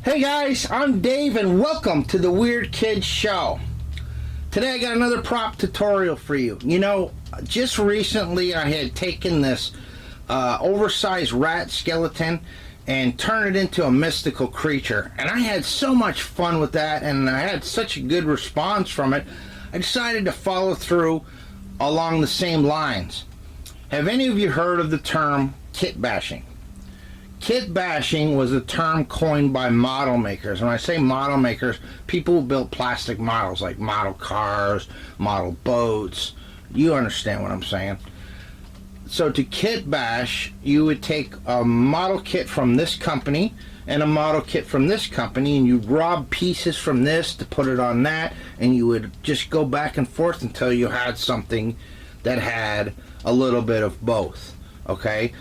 Hey guys, I'm Dave and welcome to the Weird Kids Show. Today I got another prop tutorial for you. You know, just recently I had taken this oversized rat skeleton and turned it into a mystical creature. And I had so much fun with that and I had such a good response from it, I decided to follow through along the same lines. Have any of you heard of the term kit bashing? Kit bashing was a term coined by model makers. When I say model makers, people who built plastic models like model cars, model boats. You understand what I'm saying. So to kit bash, you would take a model kit from this company and a model kit from this company, and you'd rob pieces from this to put it on that, and you would just go back and forth until you had something that had a little bit of both. Okay?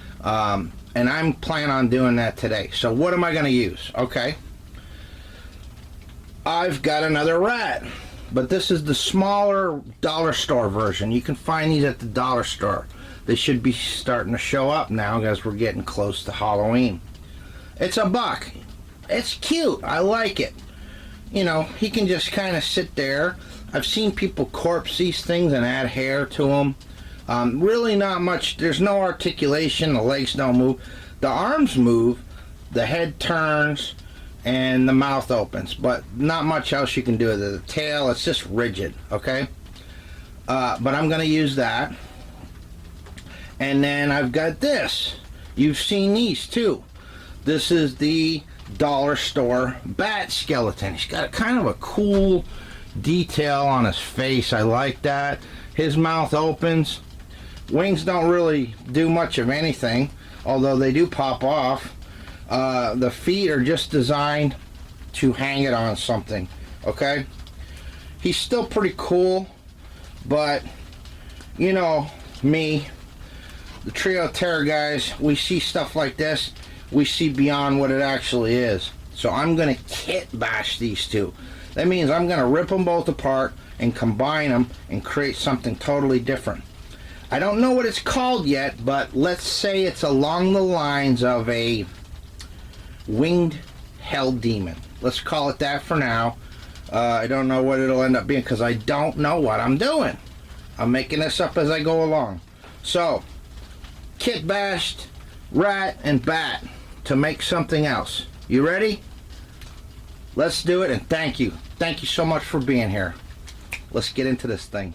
And I'm planning on doing that today. So what am I going to use? Okay. I've got another rat, but this is the smaller dollar store version. You can find these at the dollar store. They should be starting to show up now as we're getting close to Halloween. It's a buck. It's cute. I like it. You know, he can just kind of sit there. I've seen people corpse these things and add hair to them. Really not much. There's no articulation. The legs don't move. The arms move. The head turns and the mouth opens, but not much else you can do with it. The tail, it's just rigid. Okay, but I'm going to use that. And then I've got this. You've seen these too. This is the dollar store bat skeleton. He's got a kind of a cool detail on his face. I like that. His mouth opens. Wings don't really do much of anything, although they do pop off. The feet are just designed to hang it on something. Okay, he's still pretty cool, but you know me, the Trio Terror guys, we see stuff like this, we see beyond what it actually is. So I'm gonna kit bash these two. That means I'm gonna rip them both apart and combine them and create something totally different. I don't know what it's called yet, but let's say it's along the lines of a winged hell demon. Let's call it that for now. I don't know what it'll end up being because I don't know what I'm doing. I'm making this up as I go along. So, kit bashed rat and bat to make something else. You ready? Let's do it, and thank you. Thank you so much for being here. Let's get into this thing.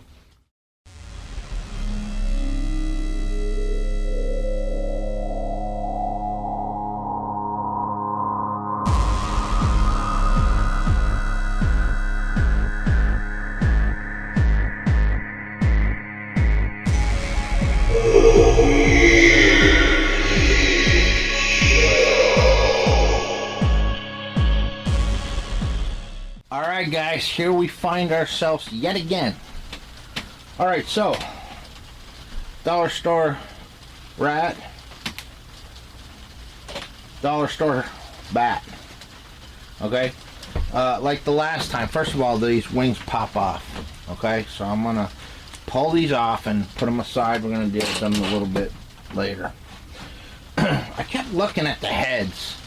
Alright guys, here we find ourselves yet again. Alright, so dollar store rat, dollar store bat. Okay, like the last time, first of all, these wings pop off. Okay, so I'm gonna pull these off and put them aside. We're gonna deal with them a little bit later. I kept looking at the heads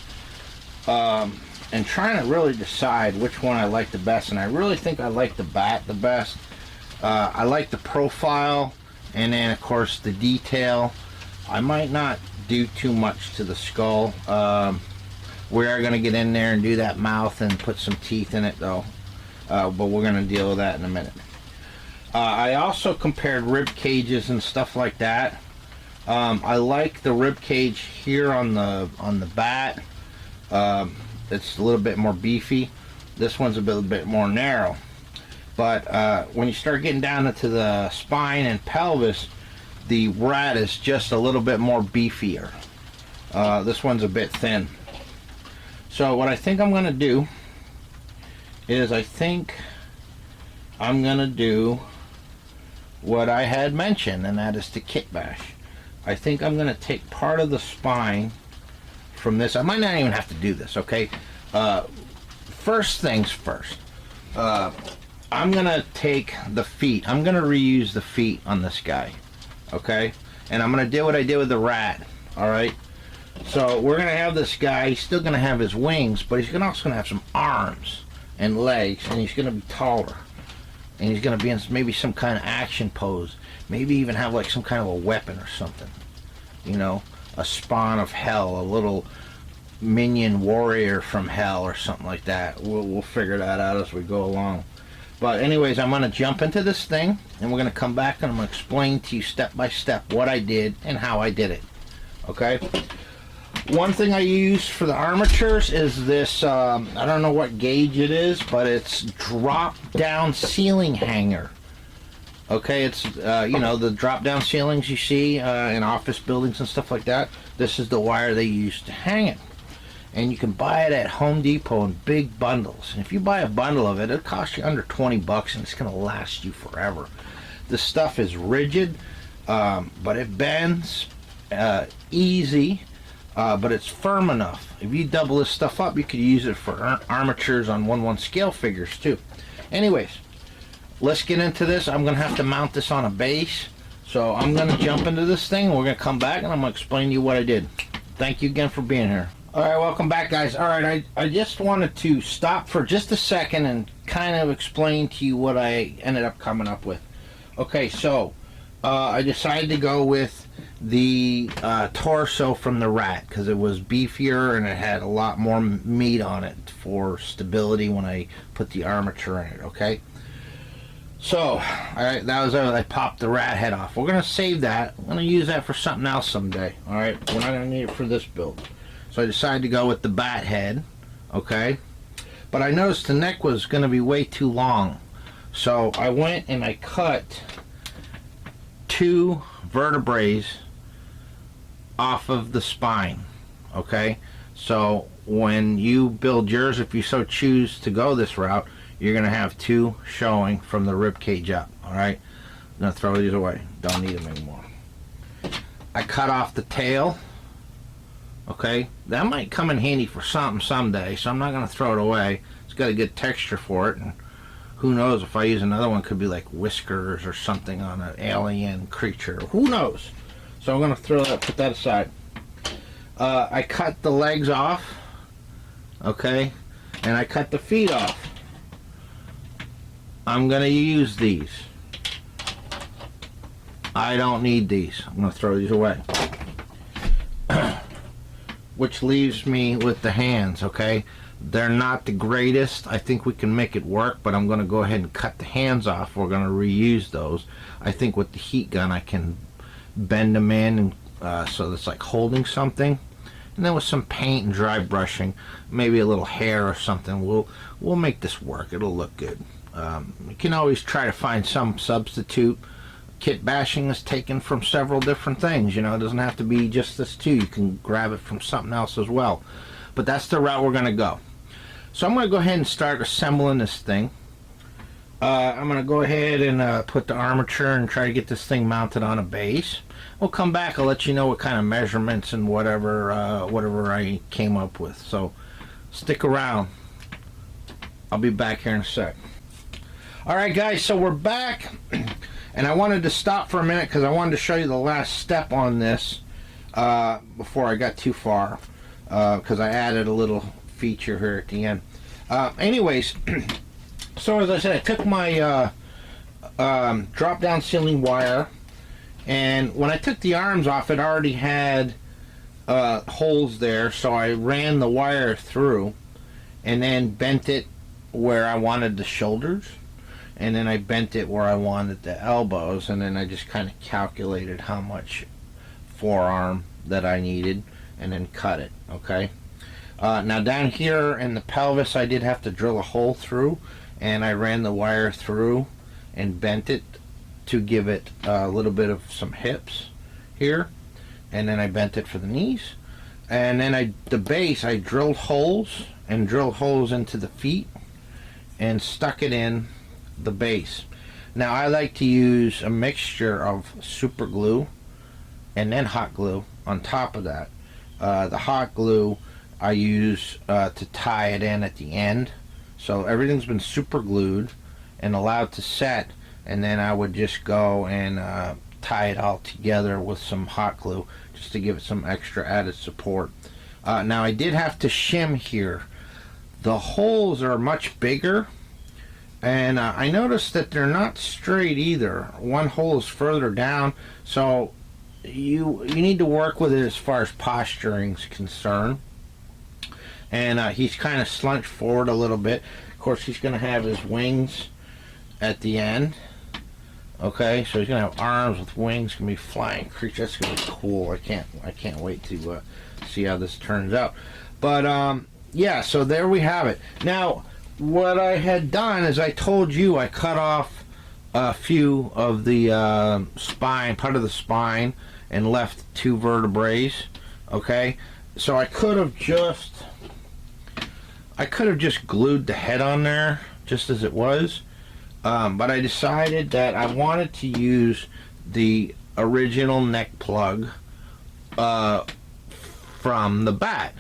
and trying to really decide which one I like the best, and I really think I like the bat the best. I like the profile, and then of course the detail. I might not do too much to the skull. We are going to get in there and do that mouth and put some teeth in it though, but we're going to deal with that in a minute. I also compared rib cages and stuff like that. I like the rib cage here on the bat. It's a little bit more beefy. This one's a bit more narrow. But when you start getting down into the spine and pelvis, the rat is just a little bit more beefier. This one's a bit thin. So what I think I'm going to do is I think I'm going to do what I had mentioned, and that is to kit bash. I think I'm going to take part of the spine from this. I might not even have to do this, okay? First things first. I'm going to take the feet. I'm going to reuse the feet on this guy, okay? And I'm going to do what I did with the rat, all right? So we're going to have this guy, he's still going to have his wings, but he's also going to have some arms and legs, and he's going to be taller. And he's going to be in maybe some kind of action pose. Maybe even have like some kind of a weapon or something. You know, a spawn of hell, a little minion warrior from hell or something like that. We'll figure that out as we go along. But anyways, I'm going to jump into this thing, and we're going to come back and I'm going to explain to you step by step what I did and how I did it. Okay? One thing I use for the armatures is this, I don't know what gauge it is, but it's drop down ceiling hanger. Okay, it's, you know, the drop down ceilings you see in office buildings and stuff like that. This is the wire they use to hang it. And you can buy it at Home Depot in big bundles. And if you buy a bundle of it, it'll cost you under 20 bucks and it's going to last you forever. This stuff is rigid, but it bends easy. But it's firm enough. If you double this stuff up, you could use it for armatures on 1/1 scale figures too. Anyways, let's get into this. I'm going to have to mount this on a base. So I'm going to jump into this thing. We're going to come back and I'm going to explain to you what I did. Thank you again for being here. Alright, welcome back, guys. Alright, I just wanted to stop for just a second and kind of explain to you what I ended up coming up with. Okay, so I decided to go with the torso from the rat because it was beefier and it had a lot more meat on it for stability when I put the armature in it. Okay, so alright, that was it. I popped the rat head off. We're gonna save that. I'm gonna use that for something else someday. Alright, we're not gonna need it for this build. So I decided to go with the bat head. Okay, but I noticed the neck was gonna be way too long, so I went and I cut 2 vertebrae off of the spine. Okay, so when you build yours, if you so choose to go this route, you're gonna have 2 showing from the rib cage up. All right, I'm gonna throw these away, don't need them anymore. I cut off the tail. Okay, that might come in handy for something someday, so I'm not gonna throw it away. It's got a good texture for it, and who knows, if I use another one, could be like whiskers or something on an alien creature. Who knows? So I'm going to put that aside. I cut the legs off. Okay. And I cut the feet off. I'm going to use these. I don't need these. I'm going to throw these away. Which leaves me with the hands, okay? They're not the greatest. I think we can make it work, but I'm going to go ahead and cut the hands off. We're going to reuse those. I think with the heat gun I can bend them in so it's like holding something. And then with some paint and dry brushing, maybe a little hair or something, we'll make this work. It'll look good. You can always try to find some substitute. Kit bashing is taken from several different things. You know, it doesn't have to be just this too. You can grab it from something else as well. But that's the route we're going to go. So I'm going to go ahead and start assembling this thing. I'm going to go ahead and put the armature and try to get this thing mounted on a base. We'll come back. I'll let you know what kind of measurements and whatever I came up with. So stick around. I'll be back here in a sec. Alright guys, so we're back. And I wanted to stop for a minute because I wanted to show you the last step on this before I got too far. Because I added a little feature here at the end. Anyways, so as I said, I took my drop down ceiling wire, and when I took the arms off, it already had holes there, so I ran the wire through and then bent it where I wanted the shoulders, and then I bent it where I wanted the elbows, and then I just kind of calculated how much forearm that I needed and then cut it. Okay, now down here in the pelvis I did have to drill a hole through, and I ran the wire through and bent it to give it a little bit of some hips here, and then I bent it for the knees, and then the base I drilled holes into the feet and stuck it in the base. Now I like to use a mixture of super glue and then hot glue on top of that. The hot glue I use to tie it in at the end, so everything's been super glued and allowed to set, and then I would just go and tie it all together with some hot glue just to give it some extra added support. Now I did have to shim here. The holes are much bigger, and I noticed that they're not straight either. One hole is further down, so you need to work with it as far as posturing is concerned. And he's kind of slunched forward a little bit. Of course, he's going to have his wings at the end. Okay, so he's going to have arms with wings, going to be flying creature. That's going to be cool. I can't wait to see how this turns out. But yeah, so there we have it. Now, what I had done is I told you I cut off a few of the spine, part of the spine, and left 2 vertebrae. Okay, so I could have just glued the head on there just as it was, but I decided that I wanted to use the original neck plug from the bat.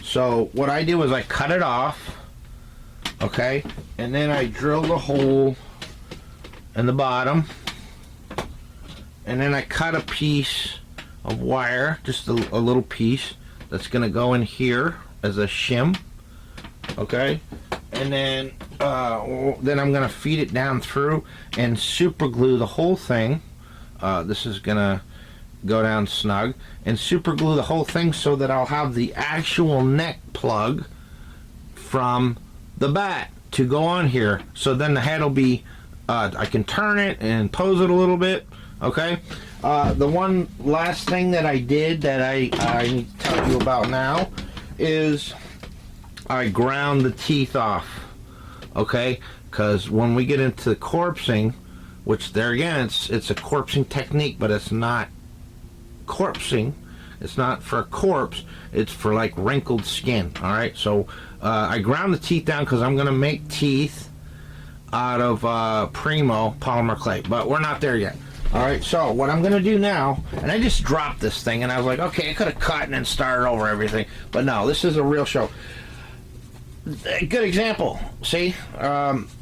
So what I did was I cut it off, okay, and then I drilled a hole in the bottom, and then I cut a piece of wire, just a little piece that's going to go in here as a shim, okay, and then I'm going to feed it down through and super glue the whole thing. This is going to go down snug, and super glue the whole thing so that I'll have the actual neck plug from the bat to go on here. So then the head will be, I can turn it and pose it a little bit, okay. The one last thing that I did that I need to tell you about now is I ground the teeth off, okay, because when we get into the corpsing, which there again, it's a corpsing technique, but it's not corpsing. It's not for a corpse, it's for like wrinkled skin. All right, so I ground the teeth down because I'm going to make teeth out of Primo polymer clay, but we're not there yet. All right, so what I'm going to do now, and I just dropped this thing, and I was like, okay, I could have cut and then started over everything, but no, this is a real show. A good example. See,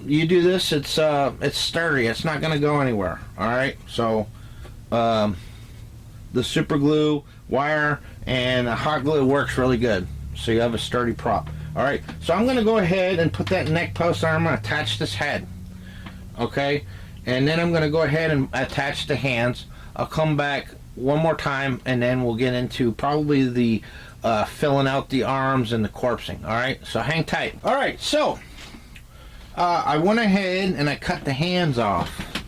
you do this, it's sturdy. It's not going to go anywhere. All right, so the super glue, wire, and hot glue works really good. So you have a sturdy prop. All right, so I'm going to go ahead and put that neck post on. I'm going to attach this head. Okay, and then I'm going to go ahead and attach the hands. I'll come back one more time, and then we'll get into probably the filling out the arms and the corpsing. All right, so hang tight. All right, so I went ahead and I cut the hands off.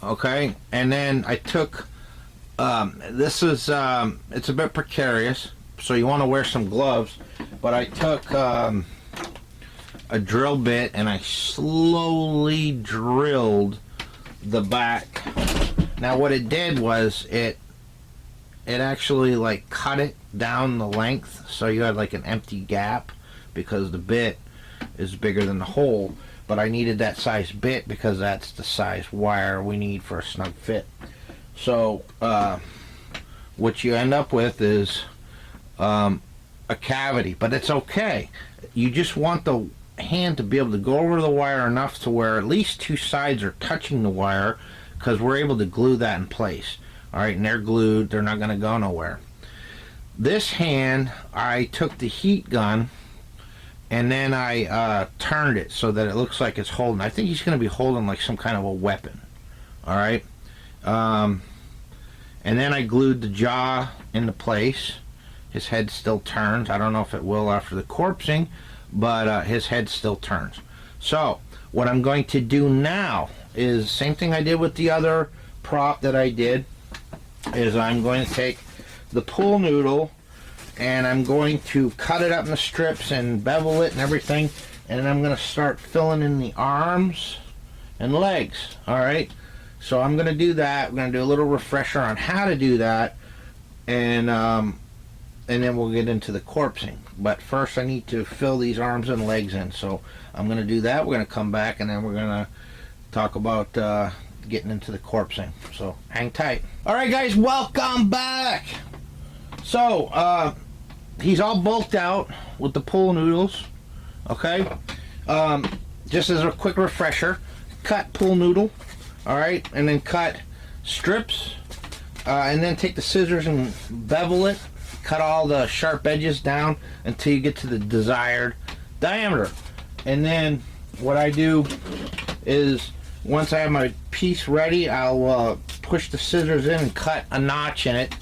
Okay, and then I took this is it's a bit precarious, so you want to wear some gloves, but I took a drill bit and I slowly drilled the back. Now what it did was it actually like cut it down the length, so you had like an empty gap because the bit is bigger than the hole, but I needed that size bit because that's the size wire we need for a snug fit. So what you end up with is a cavity, but it's okay. You just want the hand to be able to go over the wire enough to where at least 2 sides are touching the wire, because we're able to glue that in place. All right, and they're glued, they're not going to go nowhere. This hand, I took the heat gun and then I turned it so that it looks like it's holding. I think he's going to be holding like some kind of a weapon. All right, and then I glued the jaw into place. His head still turns. I don't know if it will after the corpsing, but his head still turns. So what I'm going to do now is same thing I did with the other prop that I did, is I'm going to take the pool noodle and I'm going to cut it up in the strips and bevel it and everything, and then I'm going to start filling in the arms and legs. All right, so I'm going to do that. I'm going to do a little refresher on how to do that, and then we'll get into the corpsing. But first I need to fill these arms and legs in, so I'm going to do that. We're going to come back and then we're going to talk about getting into the corpsing. So hang tight. All right guys, welcome back. So he's all bulked out with the pool noodles. Okay, just as a quick refresher, cut pool noodle, all right, and then cut strips, and then take the scissors and bevel it. Cut all the sharp edges down until you get to the desired diameter. And then what I do is, once I have my piece ready, I'll push the scissors in and cut a notch in it,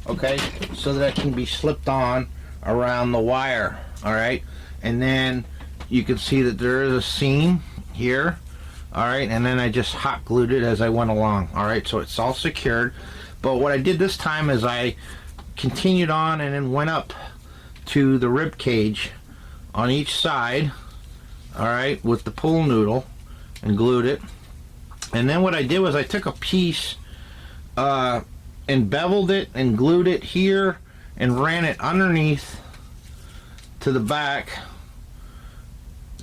okay, so that it can be slipped on around the wire. All right, and then you can see that there is a seam here. All right, and then I just hot glued it as I went along. All right, so it's all secured. But what I did this time is I continued on and then went up to the rib cage on each side, all right, with the pool noodle, and glued it. And then what I did was I took a piece and beveled it and glued it here and ran it underneath to the back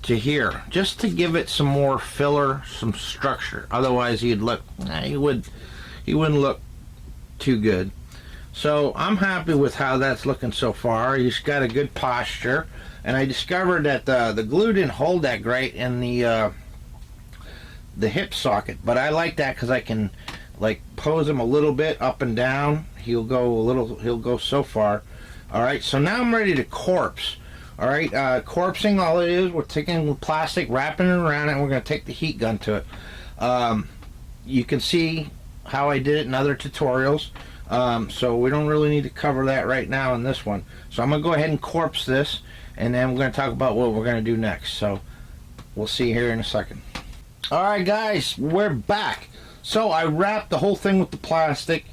to here, just to give it some more filler, some structure. Otherwise he wouldn't look too good. So I'm happy with how that's looking so far. He's got a good posture, and I discovered that the glue didn't hold that great in the hip socket, but I like that because I can like pose him a little bit up and down. He'll go so far. All right, so now I'm ready to corpse. All right, corpsing, all it is, we're taking plastic, wrapping it around it, and we're going to take the heat gun to it. You can see how I did it in other tutorials. So we don't really need to cover that right now in this one. So I'm going to go ahead and corpse this, and then we're going to talk about what we're going to do next. So we'll see you here in a second. Alright guys, we're back. So I wrapped the whole thing with the plastic,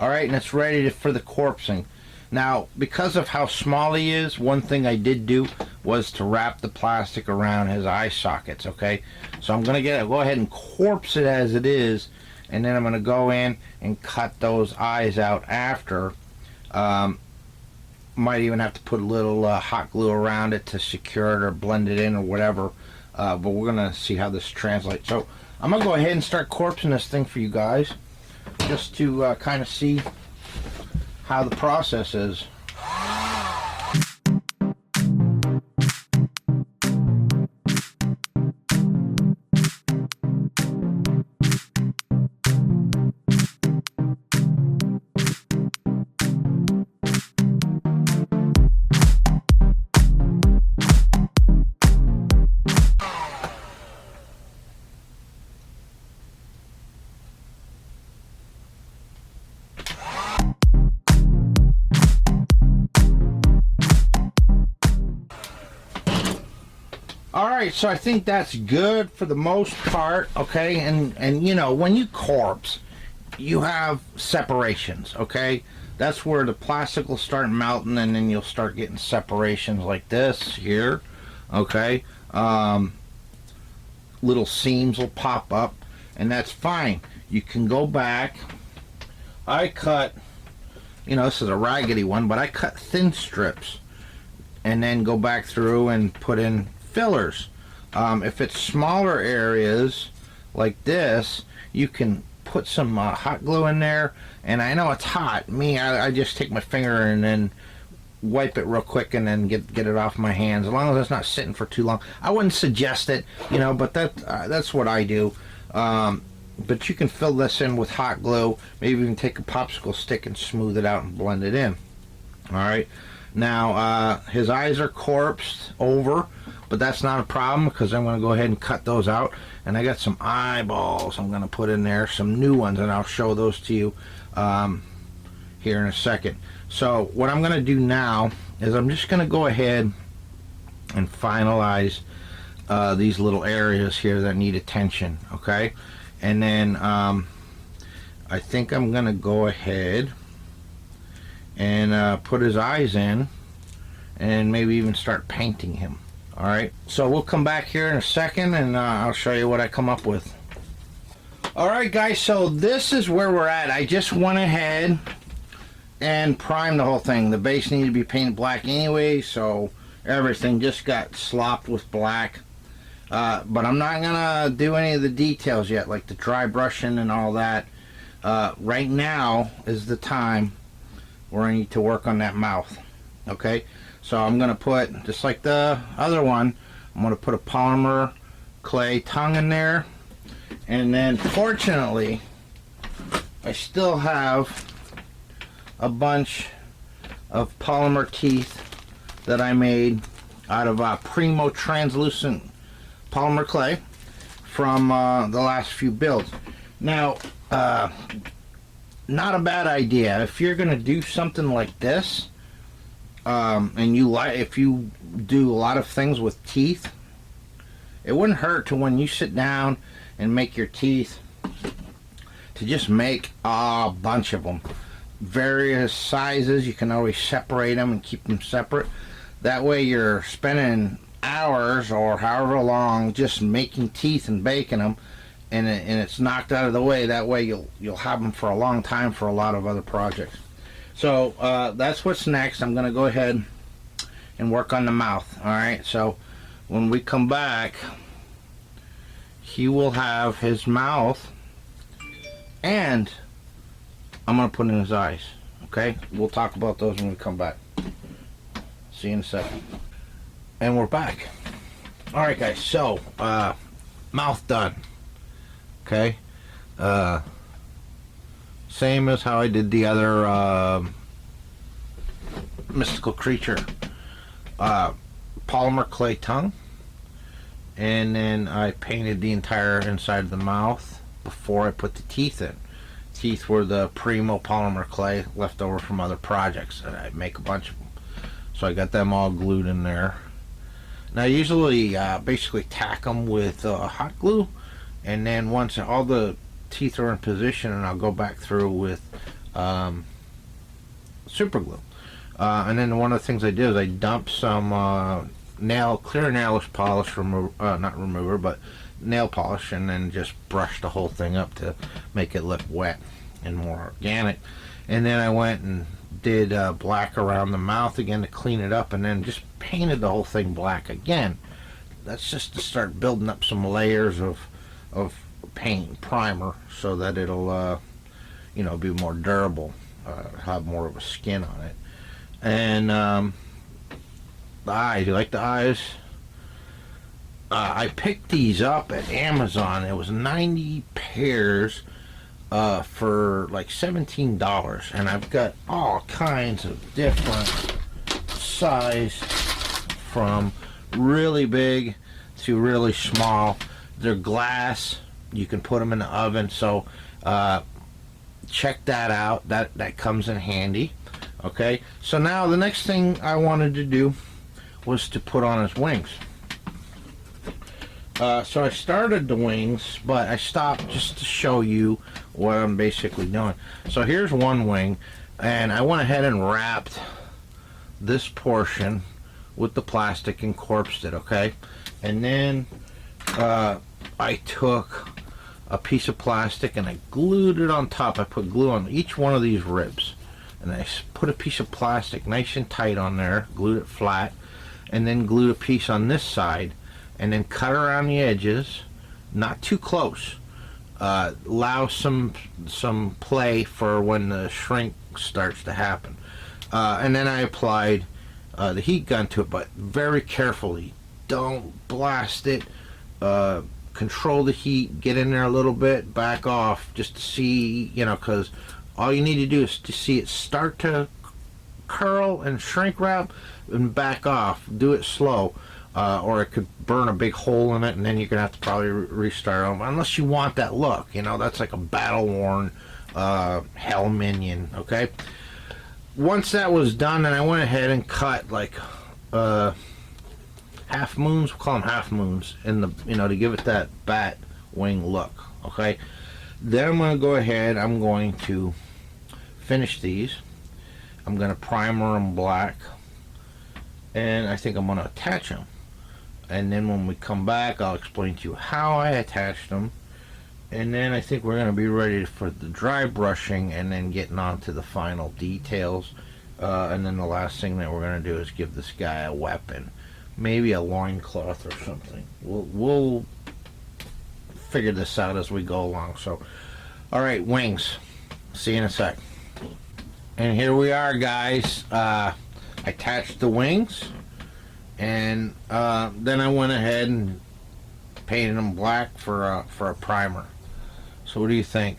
alright, and it's ready for the corpsing. Now, because of how small he is, one thing I did do was to wrap the plastic around his eye sockets, okay? So I'm going to go ahead and corpse it as it is, and then I'm going to go in and cut those eyes out after. Might even have to put a little hot glue around it to secure it or blend it in or whatever. But we're going to see how this translates. So I'm going to go ahead and start corpsing this thing for you guys, just to kind of see how the process is. Alright, so I think that's good for the most part, okay? And you know, when you corpse, you have separations, okay? That's where the plastic will start melting, and then you'll start getting separations like this here, okay? Little seams will pop up, and that's fine. You can go back. I cut, you know, this is a raggedy one, but I cut thin strips and then go back through and put in fillers. If it's smaller areas like this, you can put some hot glue in there, and I know it's hot. I just take my finger and then wipe it real quick and then get it off my hands, as long as it's not sitting for too long. I wouldn't suggest it, you know, but that's what I do. But you can fill this in with hot glue, maybe even take a popsicle stick and smooth it out and blend it in. Alright, now his eyes are corpsed over, but that's not a problem because I'm going to go ahead and cut those out. And I got some eyeballs I'm going to put in there, some new ones, and I'll show those to you here in a second. So what I'm going to do now is I'm just going to go ahead and finalize these little areas here that need attention, okay? And then I think I'm going to go ahead and put his eyes in and maybe even start painting him. Alright, so we'll come back here in a second and I'll show you what I come up with. Alright guys, so this is where we're at. I just went ahead and primed the whole thing. The base needed to be painted black anyway, so everything just got slopped with black. But I'm not gonna do any of the details yet, like the dry brushing and all that. Right now is the time where I need to work on that mouth. Okay, so I'm gonna put, just like the other one, I'm gonna put a polymer clay tongue in there, and then fortunately I still have a bunch of polymer teeth that I made out of Primo translucent polymer clay from the last few builds. Now, not a bad idea if you're going to do something like this, and if you do a lot of things with teeth. It wouldn't hurt to, when you sit down and make your teeth, to just make a bunch of them, various sizes. You can always separate them and keep them separate. That way you're spending hours or however long just making teeth and baking them, and it's knocked out of the way. That way you'll have them for a long time for a lot of other projects. So that's what's next. I'm gonna go ahead and work on the mouth. All right, so when we come back, he will have his mouth, and I'm gonna put in his eyes. Okay, we'll talk about those when we come back. See you in a second. And we're back. All right, guys, so mouth done. Okay, same as how I did the other mystical creature. Polymer clay tongue, and then I painted the entire inside of the mouth before I put the teeth in. Teeth were the Primo polymer clay left over from other projects, and I make a bunch of them. So I got them all glued in there. Now I usually basically tack them with hot glue, and then once all the teeth are in position, and I'll go back through with super glue. And then one of the things I did is I dumped some clear nail polish not remover, but nail polish, and then just brushed the whole thing up to make it look wet and more organic. And then I went and did black around the mouth again to clean it up, and then just painted the whole thing black again. That's just to start building up some layers of paint and primer, so that it'll be more durable, have more of a skin on it. And the eyes, you like the eyes? I picked these up at Amazon. It was 90 pairs for like $17, and I've got all kinds of different size, from really big to really small. They're glass. You can put them in the oven, so check that out. That comes in handy. Okay, so now the next thing I wanted to do was to put on his wings. So I started the wings, but I stopped just to show you what I'm basically doing. So here's one wing, and I went ahead and wrapped this portion with the plastic and corpsed it, okay? And then I took a piece of plastic and I glued it on top. I put glue on each one of these ribs, and I put a piece of plastic nice and tight on there, glued it flat, and then glued a piece on this side, and then cut around the edges, not too close. Allow some play for when the shrink starts to happen. And then I applied the heat gun to it, but very carefully. Don't blast it. Control the heat, get in there a little bit, back off, just to see, because all you need to do is to see it start to curl and shrink wrap, and back off. Do it slow, or it could burn a big hole in it, and then you're gonna have to probably restart them, unless you want that look. That's like a battle-worn hell minion. Okay, once that was done, and I went ahead and cut like half moons, we'll call them half moons, in the to give it that bat wing look. Okay, then I'm going to go ahead, I'm going to finish these. I'm going to primer them black, and I think I'm going to attach them, and then when we come back I'll explain to you how I attached them, and then I think we're going to be ready for the dry brushing, and then getting on to the final details. And then the last thing that we're going to do is give this guy a weapon, maybe a loincloth or something. We'll figure this out as we go along. So, all right, wings. See you in a sec. And here we are, guys. I attached the wings, and then I went ahead and painted them black for a primer. So what do you think?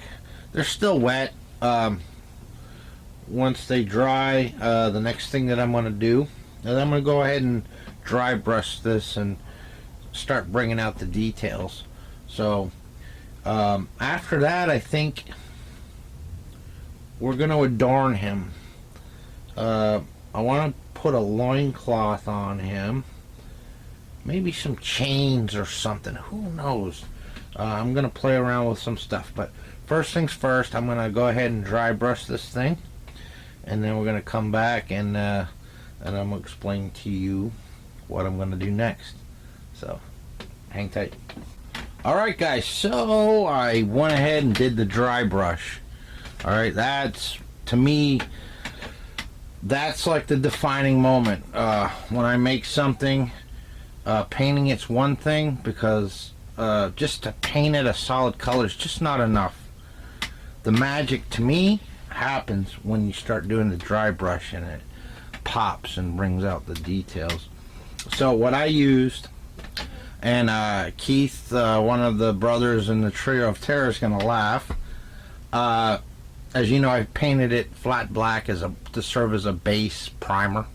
They're still wet. once they dry, the next thing that I'm going to do is I'm going to go ahead and dry brush this and start bringing out the details. So after that, I think we're going to adorn him. I want to put a loincloth on him, maybe some chains or something, who knows. I'm going to play around with some stuff, but first things first, I'm going to go ahead and dry brush this thing, and then we're going to come back and I'm going to explain to you what I'm going to do next. So hang tight. Alright guys, so I went ahead and did the dry brush. Alright, that's, to me, that's like the defining moment. When I make something, painting it's one thing, because just to paint it a solid color is just not enough. The magic to me happens when you start doing the dry brush and it pops and brings out the details. So what I used, and Keith, one of the brothers in the Trio of Terror, is going to laugh. As you know, I painted it flat black to serve as a base primer.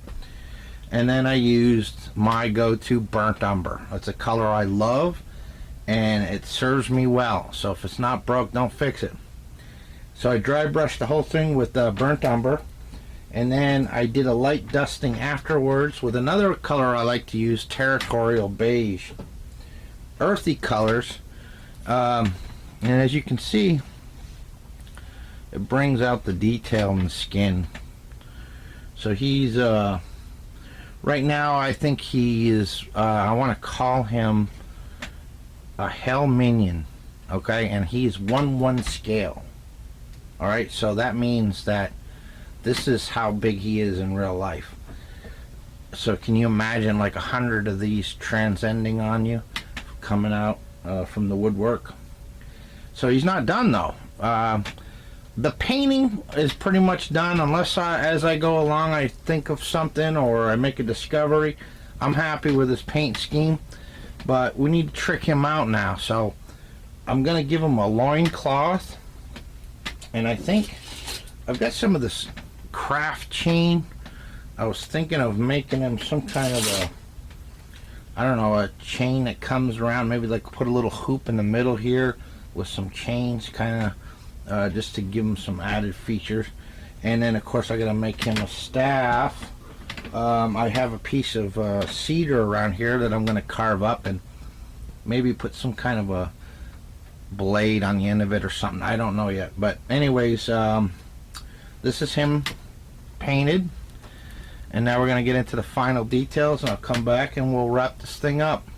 And then I used my go-to burnt umber. It's a color I love, and it serves me well. So if it's not broke, don't fix it. So I dry brushed the whole thing with burnt umber, and then I did a light dusting afterwards with another color I like to use, territorial beige. Earthy colors, and as you can see, it brings out the detail in the skin. So he's right now, I think he is, I want to call him a Hell Minion, okay? And he's 1/1 scale. Alright, so that means that this is how big he is in real life. So can you imagine like 100 of these transcending on you, coming out from the woodwork? So he's not done though. The painting is pretty much done, unless as I go along I think of something or I make a discovery. I'm happy with this paint scheme, but we need to trick him out now. So I'm going to give him a loincloth, and I think I've got some of this craft chain. I was thinking of making him some kind of a, I don't know, a chain that comes around, maybe like put a little hoop in the middle here with some chains, kind of just to give him some added features. And then of course I gotta make him a staff. I have a piece of cedar around here that I'm gonna carve up and maybe put some kind of a blade on the end of it or something. I don't know yet, but anyways, this is him painted, and now we're gonna get into the final details, and I'll come back and we'll wrap this thing up.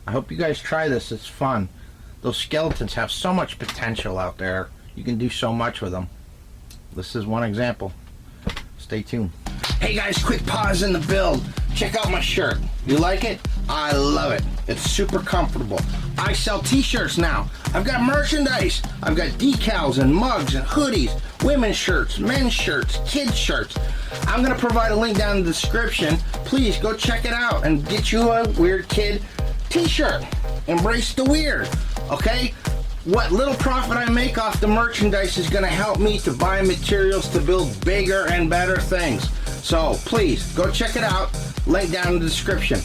I hope you guys try this. It's fun. Those skeletons have so much potential out there. You can do so much with them. This is one example. Stay tuned. Hey guys, quick pause in the build. Check out my shirt. You like it? I love it. It's super comfortable. I sell t-shirts now. I've got merchandise. I've got decals and mugs and hoodies, women's shirts, men's shirts, kids shirts. I'm going to provide a link down in the description. Please go check it out and get you a Weird Kid t-shirt. Embrace the weird, okay? What little profit I make off the merchandise is going to help me to buy materials to build bigger and better things. So please go check it out. Link down in the description.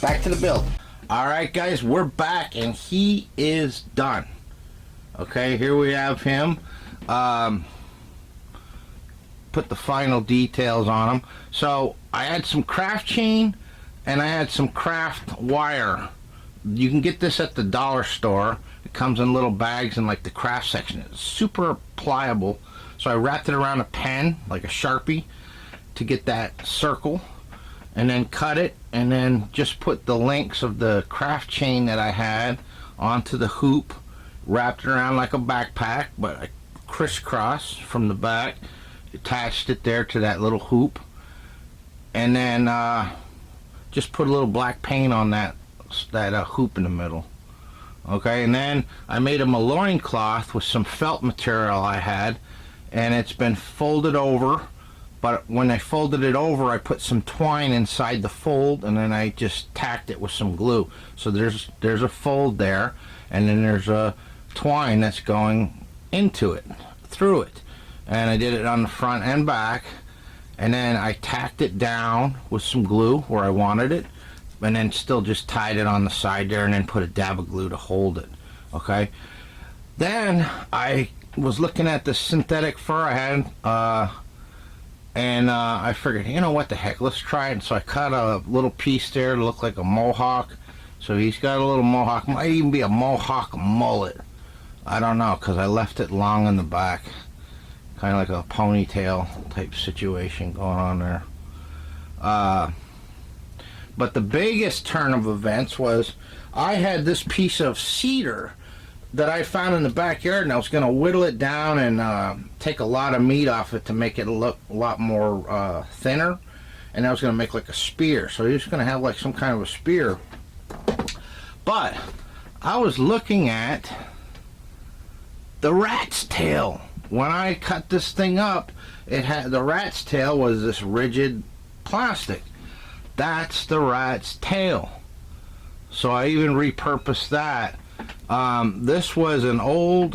Back to the build. Alright guys, we're back and he is done. Okay, here we have him. Put the final details on him. So I had some craft chain and I had some craft wire. You can get this at the dollar store. It comes in little bags in like the craft section. It's super pliable. So I wrapped it around a pen, like a Sharpie, to get that circle, and then cut it, and then just put the links of the craft chain that I had onto the hoop, wrapped it around like a backpack, but I crisscross from the back, attached it there to that little hoop, and then just put a little black paint on that hoop in the middle. Okay, and then I made him a loincloth with some felt material I had, and it's been folded over, but when I folded it over I put some twine inside the fold, and then I just tacked it with some glue. So there's a fold there, and then there's a twine that's going into it through it, and I did it on the front and back, and then I tacked it down with some glue where I wanted it, and then still just tied it on the side there, and then put a dab of glue to hold it. Okay, then I was looking at the synthetic fur I had, and I figured, you know what the heck, let's try it. And so I cut a little piece there to look like a mohawk. So he's got a little mohawk, might even be a mohawk mullet. I don't know, because I left it long in the back, kind of like a ponytail type situation going on there. But the biggest turn of events was I had this piece of cedar that I found in the backyard, and I was going to whittle it down and take a lot of meat off it to make it look a lot more thinner, and I was going to make like a spear. So he was going to have like some kind of a spear. But I was looking at the rat's tail. When I cut this thing up, it had, the rat's tail was this rigid plastic. That's the rat's tail. So I even repurposed that. This was an old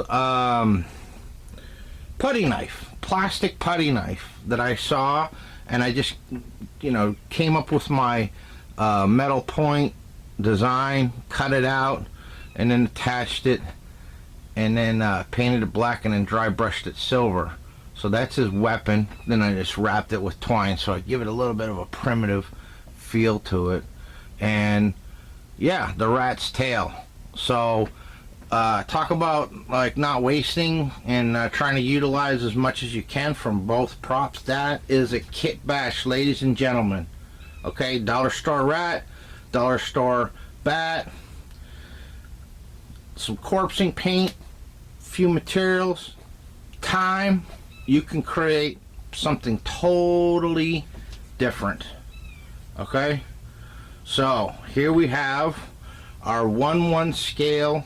putty knife, plastic putty knife that I saw, and I just, you know, came up with my metal point design, cut it out, and then attached it, and then painted it black, and then dry brushed it silver. So that's his weapon. Then I just wrapped it with twine, so I give it a little bit of a primitive feel to it. And yeah, the rat's tail. So talk about like not wasting and trying to utilize as much as you can from both props. That is a KITBASH, ladies and gentlemen. Okay, dollar store rat, dollar store bat, some corpsing paint, few materials, time. You can create something totally different. Okay, so here we have our 1/1 scale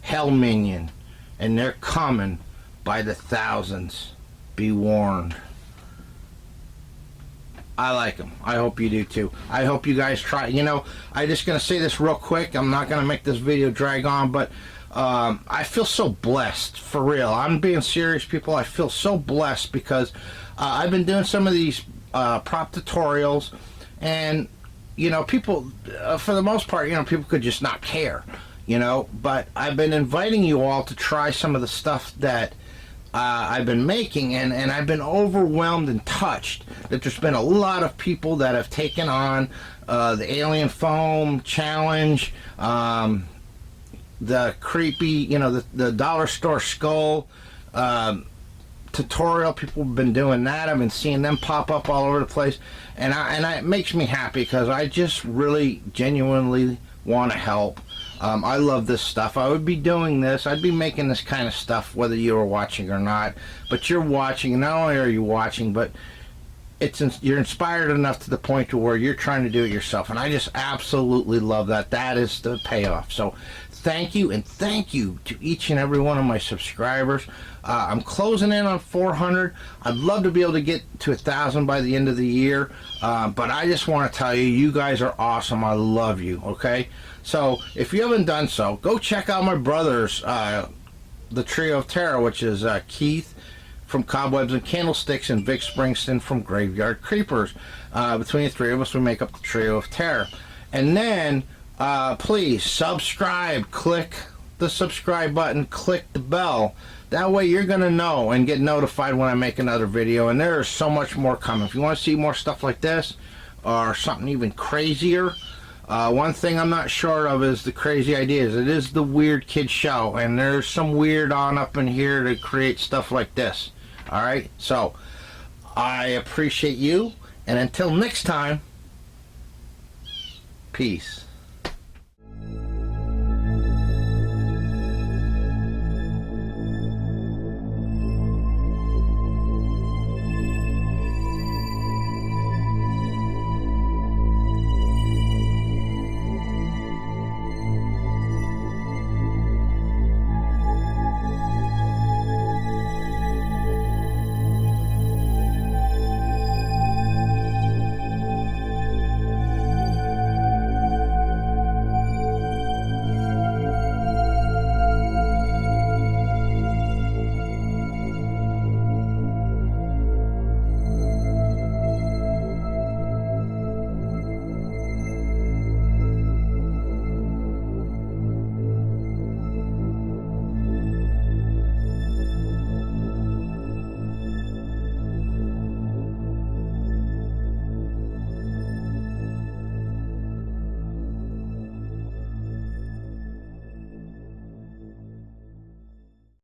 Hell Minion, and they're coming by the thousands. Be warned. I like them. I hope you do too. I hope you guys try. You know, I'm just going to say this real quick. I'm not going to make this video drag on, but I feel so blessed, for real. I'm being serious, people. I feel so blessed because I've been doing some of these prop tutorials, and you know, people, for the most part, you know, people could just not care, you know, but I've been inviting you all to try some of the stuff that I've been making, and I've been overwhelmed and touched that there's been a lot of people that have taken on the alien foam challenge, the creepy, you know, the dollar store skull tutorial. People have been doing that. I've been seeing them pop up all over the place, and it makes me happy because I just really genuinely want to help. I love this stuff. I would be doing this, I'd be making this kind of stuff whether you were watching or not. But you're watching, and not only are you watching, but you're inspired enough to the point to where you're trying to do it yourself, and I just absolutely love that. That is the payoff. So thank you, and thank you to each and every one of my subscribers. I'm closing in on 400. I'd love to be able to get to 1,000 by the end of the year, but I just want to tell you, you guys are awesome. I love you. Okay, so if you haven't done so, go check out my brothers, the Trio of Terror, which is Keith from Cobwebs and Candlesticks and Vic Springston from Graveyard Creepers. Between the three of us, we make up the Trio of Terror. And then please subscribe. Click the subscribe button, click the bell. That way you're gonna know and get notified when I make another video, and there is so much more coming. If you want to see more stuff like this or something even crazier, one thing I'm not sure of is the crazy ideas. It is the Weird Kid Show, and there's some weird on up in here to create stuff like this. Alright, so I appreciate you, and until next time, peace.